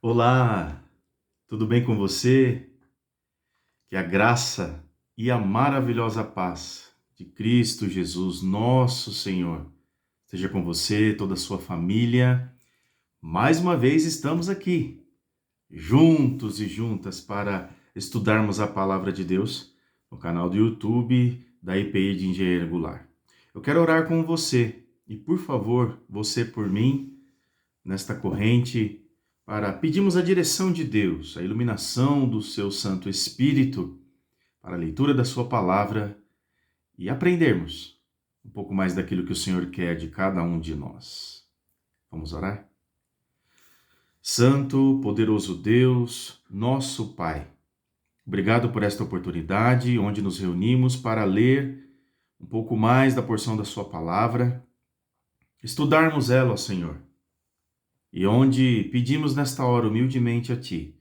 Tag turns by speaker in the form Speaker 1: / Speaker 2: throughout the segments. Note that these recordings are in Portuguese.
Speaker 1: Olá, tudo bem com você? Que a graça e a maravilhosa paz de Cristo Jesus, nosso Senhor, esteja com você, toda a sua família. Mais uma vez estamos aqui, juntos e juntas, para estudarmos a palavra de Deus no canal do YouTube da IPI de Engenheiro Goulart. Eu quero orar com você e, por favor, você por mim, nesta corrente, para pedirmos a direção de Deus, a iluminação do seu Santo Espírito, para a leitura da sua palavra e aprendermos um pouco mais daquilo que o Senhor quer de cada um de nós. Vamos orar? Santo, poderoso Deus, nosso Pai, obrigado por esta oportunidade onde nos reunimos para ler um pouco mais da porção da sua palavra, estudarmos ela, ó Senhor, e onde pedimos nesta hora humildemente a Ti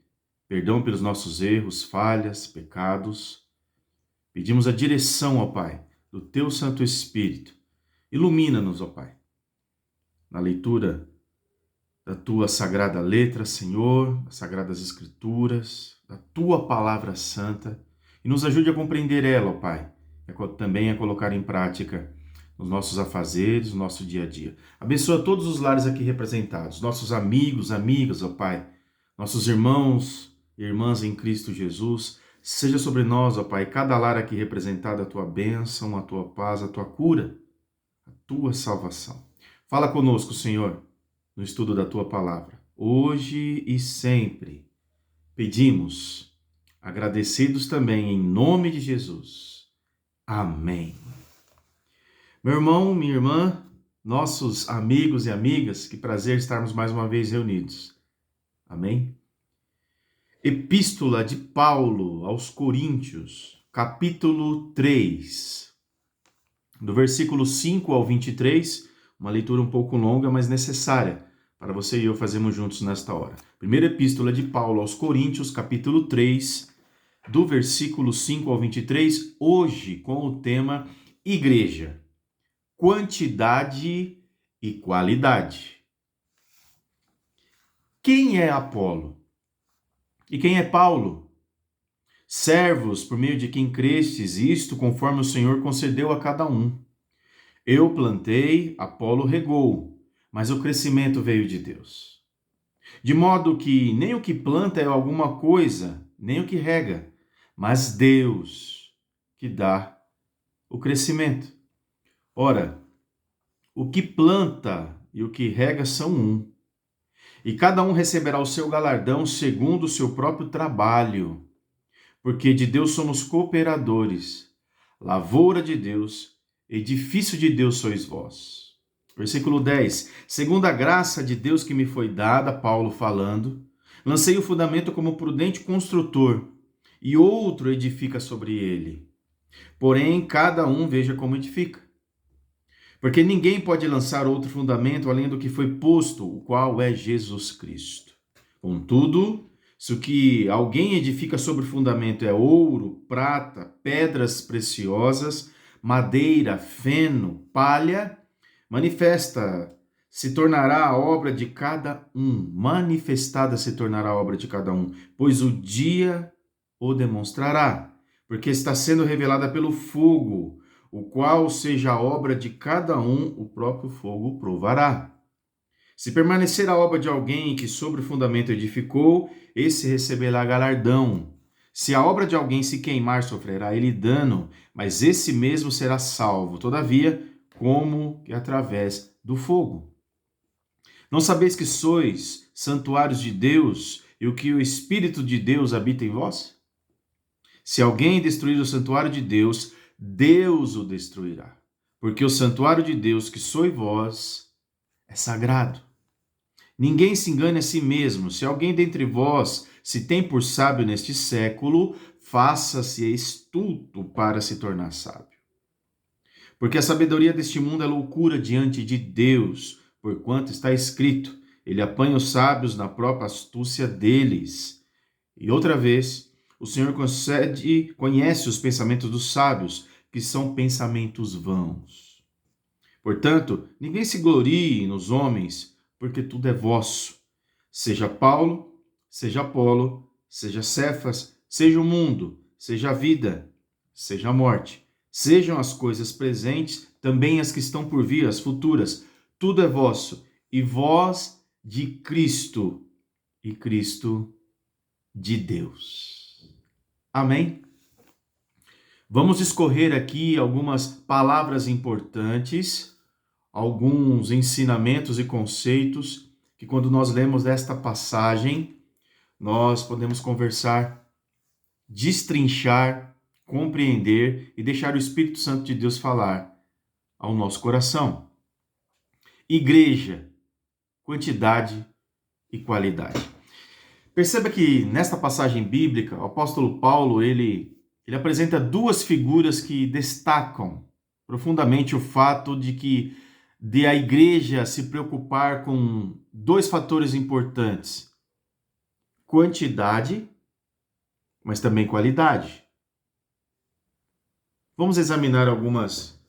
Speaker 1: perdão pelos nossos erros, falhas, pecados. Pedimos a direção, ó Pai, do Teu Santo Espírito. Ilumina-nos, ó Pai, na leitura da Tua sagrada letra, Senhor, das sagradas Escrituras, da Tua palavra santa, e nos ajude a compreender ela, ó Pai, e também a colocar em prática nos nossos afazeres, no nosso dia a dia. Abençoa todos os lares aqui representados, nossos amigos, amigas, ó Pai, nossos irmãos e irmãs em Cristo Jesus. Seja sobre nós, ó Pai, cada lar aqui representado, a Tua bênção, a Tua paz, a Tua cura, a Tua salvação. Fala conosco, Senhor, no estudo da Tua palavra, hoje e sempre. Pedimos, agradecidos também, em nome de Jesus. Amém. Meu irmão, minha irmã, nossos amigos e amigas, que prazer estarmos mais uma vez reunidos. Amém? Epístola de Paulo aos Coríntios, capítulo 3, do versículo 5 ao 23, uma leitura um pouco longa, mas necessária para você e eu fazermos juntos nesta hora. Primeira Epístola de Paulo aos Coríntios, capítulo 3, do versículo 5 ao 23, hoje com o tema Igreja, quantidade e qualidade. Quem é Apolo? E quem é Paulo? Servos por meio de quem crestes, isto conforme o Senhor concedeu a cada um. Eu plantei, Apolo regou, mas o crescimento veio de Deus. De modo que nem o que planta é alguma coisa, nem o que rega, mas Deus que dá o crescimento. Ora, o que planta e o que rega são um, e cada um receberá o seu galardão segundo o seu próprio trabalho, porque de Deus somos cooperadores, lavoura de Deus, edifício de Deus sois vós. Versículo 10. Segundo a graça de Deus que me foi dada, Paulo falando, lancei o fundamento como prudente construtor, e outro edifica sobre ele. Porém, cada um veja como edifica. Porque ninguém pode lançar outro fundamento além do que foi posto, o qual é Jesus Cristo. Contudo, se o que alguém edifica sobre o fundamento é ouro, prata, pedras preciosas, madeira, feno, palha, manifestada se tornará a obra de cada um, pois o dia o demonstrará, porque está sendo revelada pelo fogo, o qual seja a obra de cada um, o próprio fogo provará. Se permanecer a obra de alguém que sobre o fundamento edificou, esse receberá galardão. Se a obra de alguém se queimar, sofrerá ele dano, mas esse mesmo será salvo, todavia, como que através do fogo. Não sabeis que sois santuários de Deus e o que o Espírito de Deus habita em vós? Se alguém destruir o santuário de Deus, Deus o destruirá, porque o santuário de Deus, que sois vós, é sagrado. Ninguém se engane a si mesmo. Se alguém dentre vós se tem por sábio neste século, faça-se estulto para se tornar sábio. Porque a sabedoria deste mundo é loucura diante de Deus, porquanto está escrito, ele apanha os sábios na própria astúcia deles. E outra vez, o Senhor conhece os pensamentos dos sábios, que são pensamentos vãos. Portanto, ninguém se glorie nos homens, porque tudo é vosso. Seja Paulo, seja Apolo, seja Cefas, seja o mundo, seja a vida, seja a morte, sejam as coisas presentes, também as que estão por vir, as futuras, tudo é vosso, e vós de Cristo, e Cristo de Deus. Amém? Vamos escorrer aqui algumas palavras importantes, alguns ensinamentos e conceitos que, quando nós lemos esta passagem, nós podemos conversar, destrinchar, compreender e deixar o Espírito Santo de Deus falar ao nosso coração. Igreja, quantidade e qualidade. Perceba que nesta passagem bíblica, o apóstolo Paulo, ele apresenta duas figuras que destacam profundamente o fato de a igreja se preocupar com dois fatores importantes: quantidade, mas também qualidade. Vamos examinar algumas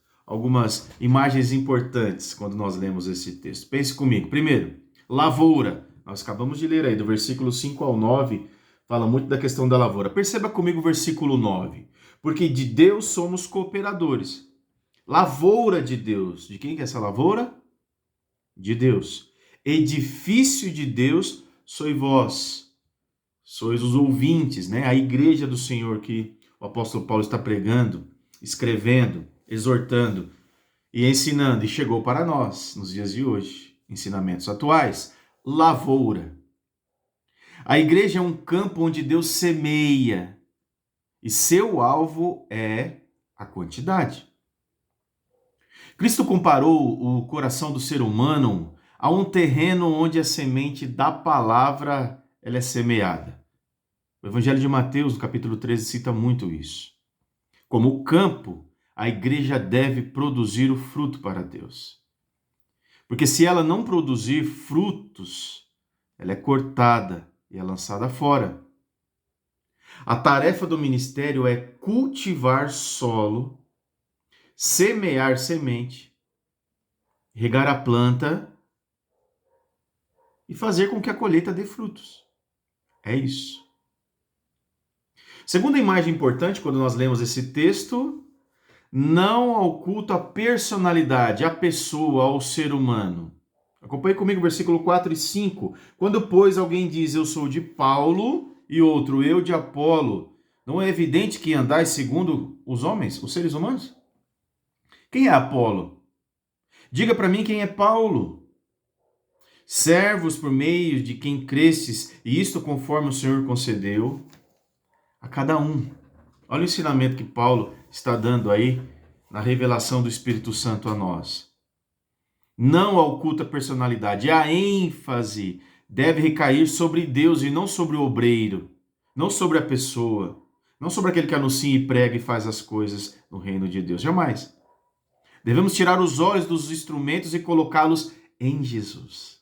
Speaker 1: imagens importantes quando nós lemos esse texto. Pense comigo. Primeiro, lavoura. Nós acabamos de ler aí, do versículo 5 ao 9, fala muito da questão da lavoura. Perceba comigo o versículo 9. Porque de Deus somos cooperadores. Lavoura de Deus. De quem que é essa lavoura? De Deus. Edifício de Deus sois vós. Sois os ouvintes, né? A igreja do Senhor que o apóstolo Paulo está pregando, escrevendo, exortando e ensinando. E chegou para nós, nos dias de hoje. Ensinamentos atuais. Lavoura. A igreja é um campo onde Deus semeia e seu alvo é a quantidade. Cristo comparou o coração do ser humano a um terreno onde a semente da palavra ela é semeada. O Evangelho de Mateus, no capítulo 13, cita muito isso. Como o campo, a igreja deve produzir o fruto para Deus. Porque se ela não produzir frutos, ela é cortada e é lançada fora. A tarefa do ministério é cultivar solo, semear semente, regar a planta e fazer com que a colheita dê frutos. É isso. Segunda imagem importante, quando nós lemos esse texto, não ao culto à personalidade, à pessoa, ao ser humano. Acompanhe comigo o versículo 4 e 5. Quando, pois, alguém diz, eu sou de Paulo, e outro, eu de Apolo, não é evidente que andais segundo os homens, os seres humanos? Quem é Apolo? Diga para mim quem é Paulo. Servos por meio de quem crestes, e isto conforme o Senhor concedeu a cada um. Olha o ensinamento que Paulo está dando aí na revelação do Espírito Santo a nós. Não ao culto à personalidade. A ênfase deve recair sobre Deus e não sobre o obreiro, não sobre a pessoa, não sobre aquele que anuncia e prega e faz as coisas no reino de Deus. Jamais. Devemos tirar os olhos dos instrumentos e colocá-los em Jesus.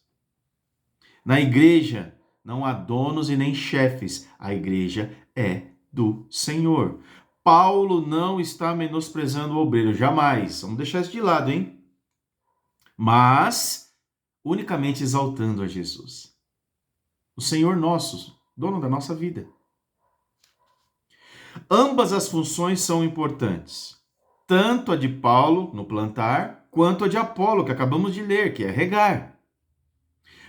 Speaker 1: Na igreja não há donos e nem chefes. A igreja é do Senhor. Paulo não está menosprezando o obreiro, jamais. Vamos deixar isso de lado, hein? Mas unicamente exaltando a Jesus. O Senhor nosso, dono da nossa vida. Ambas as funções são importantes. Tanto a de Paulo, no plantar, quanto a de Apolo, que acabamos de ler, que é regar.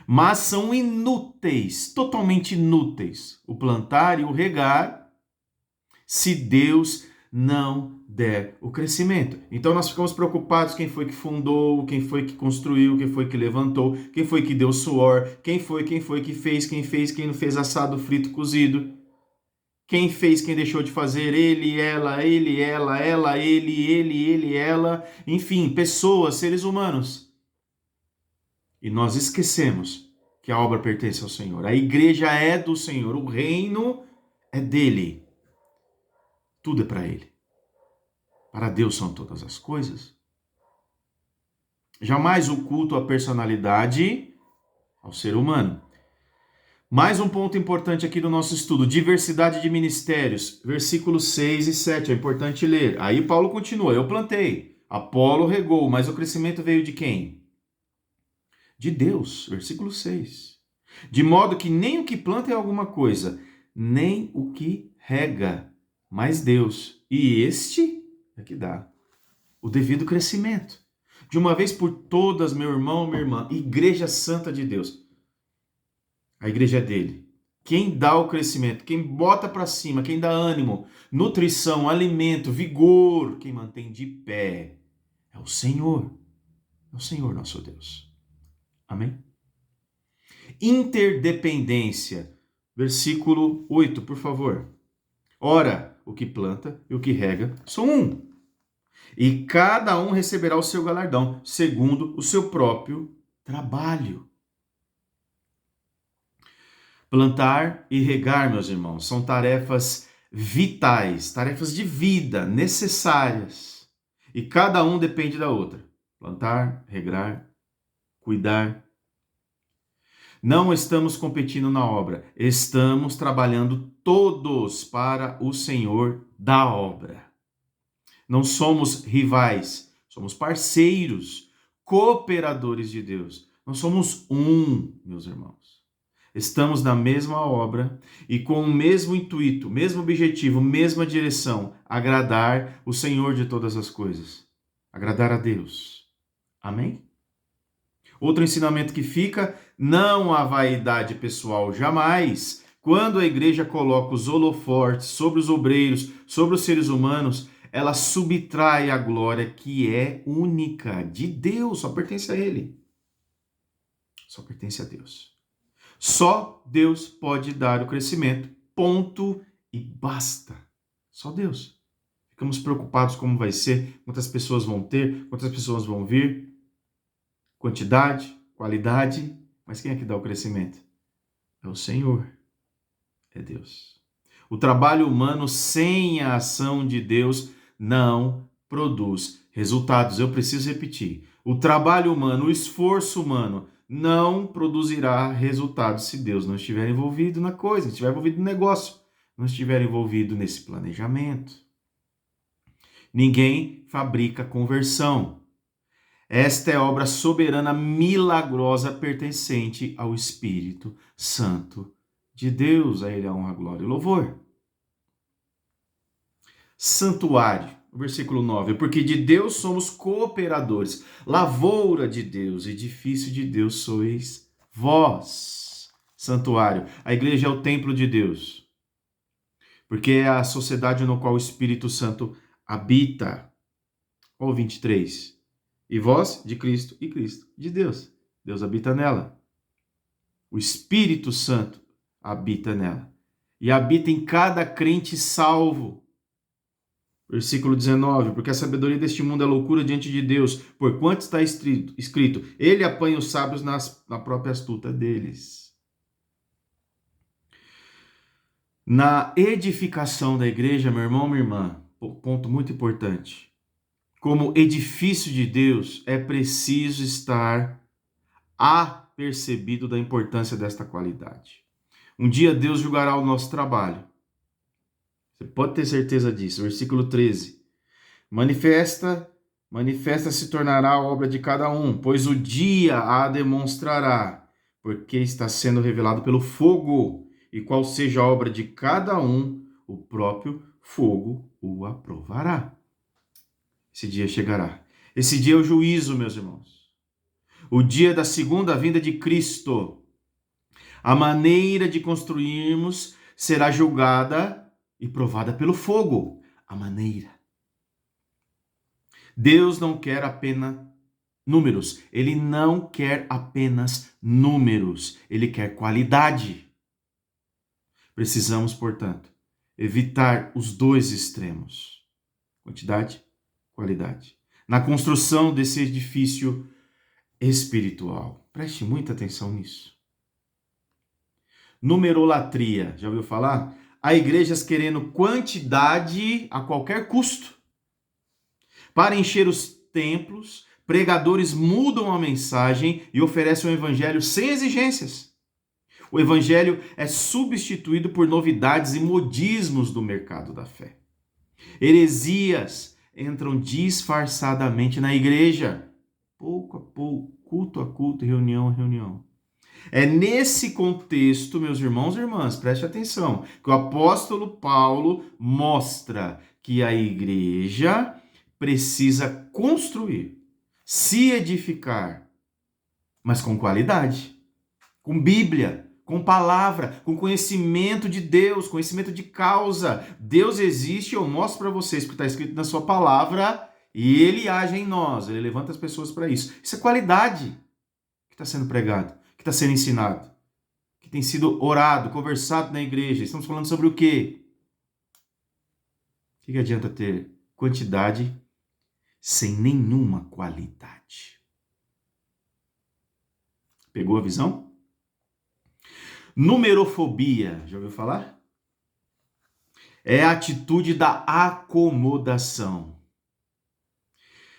Speaker 1: Mas são inúteis, totalmente inúteis, o plantar e o regar, se Deus não der o crescimento. Então nós ficamos preocupados quem foi que fundou, quem foi que construiu, quem foi que levantou, quem foi que deu suor, quem foi que fez, quem não fez assado, frito, cozido. Quem fez, quem deixou de fazer, ele, ela, ele, ela, enfim, pessoas, seres humanos. E nós esquecemos que a obra pertence ao Senhor. A igreja é do Senhor, o reino é dele. Tudo é para ele. Para Deus são todas as coisas. Jamais o culto à personalidade ao ser humano. Mais um ponto importante aqui do nosso estudo, diversidade de ministérios, versículos 6 e 7, é importante ler. Aí Paulo continua, eu plantei, Apolo regou, mas o crescimento veio de quem? De Deus, versículo 6. De modo que nem o que planta é alguma coisa, nem o que rega, mas Deus. E este é que dá o devido crescimento. De uma vez por todas, meu irmão, minha irmã, Igreja Santa de Deus. A igreja é dele. Quem dá o crescimento, quem bota para cima, quem dá ânimo, nutrição, alimento, vigor, quem mantém de pé é o Senhor. É o Senhor nosso Deus. Amém? Interdependência. Versículo 8, por favor. Ora, o que planta e o que rega são um, e cada um receberá o seu galardão, segundo o seu próprio trabalho. Plantar e regar, meus irmãos, são tarefas vitais, tarefas de vida, necessárias. E cada um depende da outra. Plantar, regar, cuidar. Não estamos competindo na obra, estamos trabalhando todos para o Senhor da obra. Não somos rivais, somos parceiros, cooperadores de Deus. Nós somos um, meus irmãos. Estamos na mesma obra e com o mesmo intuito, mesmo objetivo, mesma direção, agradar o Senhor de todas as coisas, agradar a Deus. Amém? Outro ensinamento que fica, não há vaidade pessoal jamais. Quando a igreja coloca os holofortes sobre os obreiros, sobre os seres humanos, ela subtrai a glória que é única de Deus, só pertence a Ele. Só pertence a Deus. Só Deus pode dar o crescimento, ponto e basta. Só Deus. Ficamos preocupados como vai ser, quantas pessoas vão ter, quantas pessoas vão vir, quantidade, qualidade, mas quem é que dá o crescimento? É o Senhor, é Deus. O trabalho humano sem a ação de Deus não produz resultados. Eu preciso repetir. O trabalho humano, o esforço humano não produzirá resultados se Deus não estiver envolvido na coisa, não estiver envolvido no negócio, não estiver envolvido nesse planejamento. Ninguém fabrica conversão. Esta é obra soberana, milagrosa, pertencente ao Espírito Santo de Deus. A Ele a honra, glória e louvor. Santuário, versículo 9. Porque de Deus somos cooperadores, lavoura de Deus, edifício de Deus sois vós. Santuário, a igreja é o templo de Deus, porque é a sociedade no qual o Espírito Santo habita. Olha o 23. E vós de Cristo e Cristo de Deus. Deus habita nela. O Espírito Santo habita nela. E habita em cada crente salvo. Versículo 19. Porque a sabedoria deste mundo é loucura diante de Deus. Porquanto está escrito, ele apanha os sábios na própria astuta deles. Na edificação da igreja, meu irmão, minha irmã, ponto muito importante. Como edifício de Deus, é preciso estar apercebido da importância desta qualidade. Um dia Deus julgará o nosso trabalho. Você pode ter certeza disso. Versículo 13. Manifesta se tornará a obra de cada um, pois o dia a demonstrará, porque está sendo revelado pelo fogo, e qual seja a obra de cada um, o próprio fogo o aprovará. Esse dia chegará. Esse dia é o juízo, meus irmãos. O dia da segunda vinda de Cristo. A maneira de construirmos será julgada e provada pelo fogo. A maneira. Deus não quer apenas números. Ele não quer apenas números. Ele quer qualidade. Precisamos, portanto, evitar os dois extremos. Quantidade, qualidade. Na construção desse edifício espiritual. Preste muita atenção nisso. Numerolatria, já ouviu falar? Há igrejas querendo quantidade a qualquer custo. Para encher os templos, pregadores mudam a mensagem e oferecem o evangelho sem exigências. O evangelho é substituído por novidades e modismos do mercado da fé. Heresias entram disfarçadamente na igreja, pouco a pouco, culto a culto, reunião a reunião. É nesse contexto, meus irmãos e irmãs, preste atenção, que o apóstolo Paulo mostra que a igreja precisa construir, se edificar, mas com qualidade, com Bíblia, com palavra, com conhecimento de Deus, conhecimento de causa. Deus existe, eu mostro para vocês, porque está escrito na sua palavra, e ele age em nós, ele levanta as pessoas para isso. Isso é qualidade que está sendo pregado, que está sendo ensinado, que tem sido orado, conversado na igreja. Estamos falando sobre o quê? O que adianta ter quantidade sem nenhuma qualidade? Pegou a visão? Numerofobia, já ouviu falar? É a atitude da acomodação.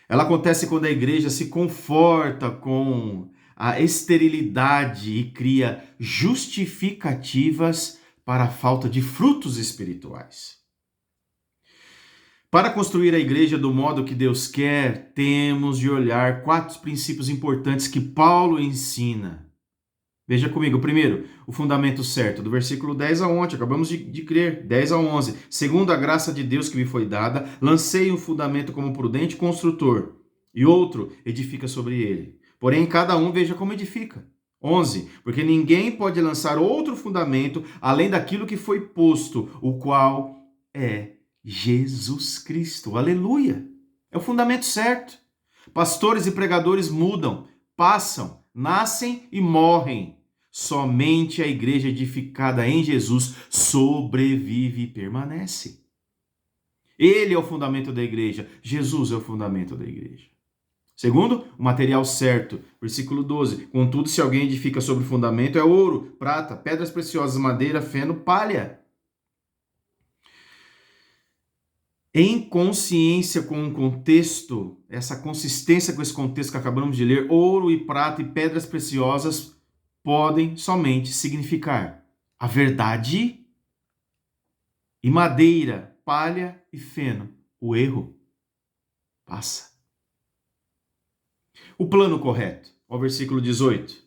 Speaker 1: Ela acontece quando a igreja se conforta com a esterilidade e cria justificativas para a falta de frutos espirituais. Para construir a igreja do modo que Deus quer, temos de olhar 4 princípios importantes que Paulo ensina. Veja comigo, primeiro, o fundamento certo, do versículo 10 a 11, acabamos de crer, 10 a 11. Segundo a graça de Deus que me foi dada, lancei um fundamento como prudente construtor, e outro edifica sobre ele. Porém, cada um veja como edifica. 11. Porque ninguém pode lançar outro fundamento além daquilo que foi posto, o qual é Jesus Cristo. Aleluia! É o fundamento certo. Pastores e pregadores mudam, passam, nascem e morrem. Somente a igreja edificada em Jesus sobrevive e permanece. Ele é o fundamento da igreja. Jesus é o fundamento da igreja. Segundo, o material certo. Versículo 12. Contudo, se alguém edifica sobre o fundamento, é ouro, prata, pedras preciosas, madeira, feno, palha. Em consciência com o contexto, essa consistência com esse contexto que acabamos de ler, ouro e prata e pedras preciosas podem somente significar a verdade, e madeira, palha e feno. O erro passa. O plano correto, ao versículo 18.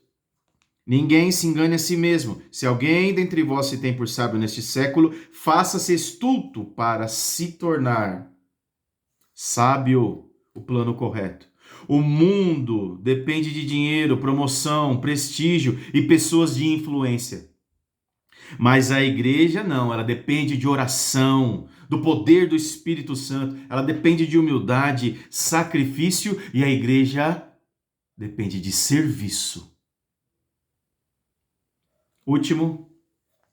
Speaker 1: Ninguém se engane a si mesmo. Se alguém dentre vós se tem por sábio neste século, faça-se estulto para se tornar sábio. O plano correto. O mundo depende de dinheiro, promoção, prestígio e pessoas de influência. Mas a igreja não, ela depende de oração, do poder do Espírito Santo, ela depende de humildade, sacrifício, e a igreja depende de serviço. Último,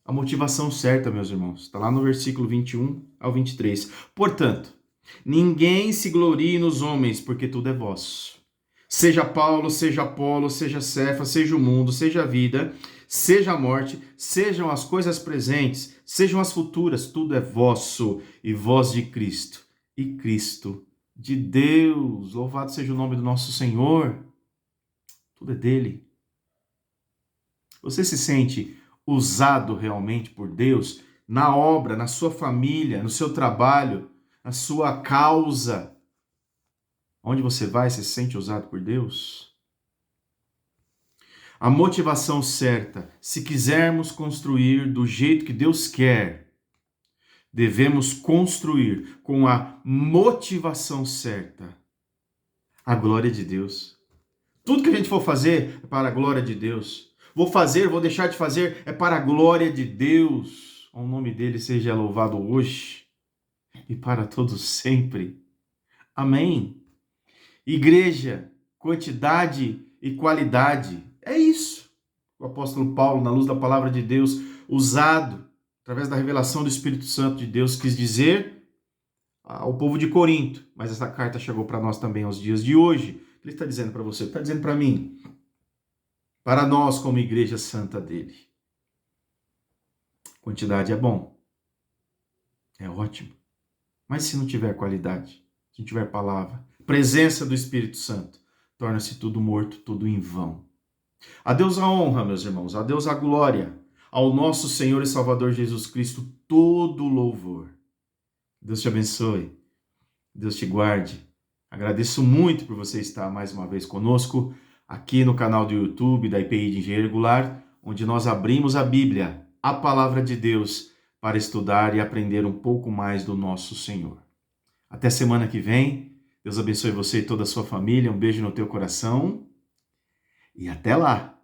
Speaker 1: a motivação certa, meus irmãos. Está lá no versículo 21 ao 23. Portanto, ninguém se glorie nos homens, porque tudo é vosso. Seja Paulo, seja Apolo, seja Cefa, seja o mundo, seja a vida, seja a morte, sejam as coisas presentes, sejam as futuras, tudo é vosso, e vós de Cristo, e Cristo de Deus. Louvado seja o nome do nosso Senhor. Tudo é dele. Você se sente usado realmente por Deus na obra, na sua família, no seu trabalho, na sua causa? Onde você vai, você se sente usado por Deus? A motivação certa, se quisermos construir do jeito que Deus quer, devemos construir com a motivação certa, a glória de Deus. Tudo que a gente for fazer é para a glória de Deus. Vou fazer, vou deixar de fazer, é para a glória de Deus. O nome dele seja louvado hoje e para todos sempre. Amém. Igreja, quantidade e qualidade. É isso. O apóstolo Paulo, na luz da palavra de Deus, usado através da revelação do Espírito Santo de Deus, quis dizer ao povo de Corinto. Mas essa carta chegou para nós também aos dias de hoje. O que ele está dizendo para você? Ele está dizendo para mim, para nós como igreja santa dele. Quantidade é bom. É ótimo. Mas se não tiver qualidade, se não tiver palavra, presença do Espírito Santo, torna-se tudo morto, tudo em vão. A Deus a honra, meus irmãos, a Deus a glória, ao nosso Senhor e Salvador Jesus Cristo, todo louvor. Deus te abençoe, Deus te guarde. Agradeço muito por você estar mais uma vez conosco. aqui no canal do YouTube da IPI de Engenharia Regular, onde nós abrimos a Bíblia, a Palavra de Deus, para estudar e aprender um pouco mais do nosso Senhor. Até semana que vem. Deus abençoe você e toda a sua família. Um beijo no teu coração e até lá!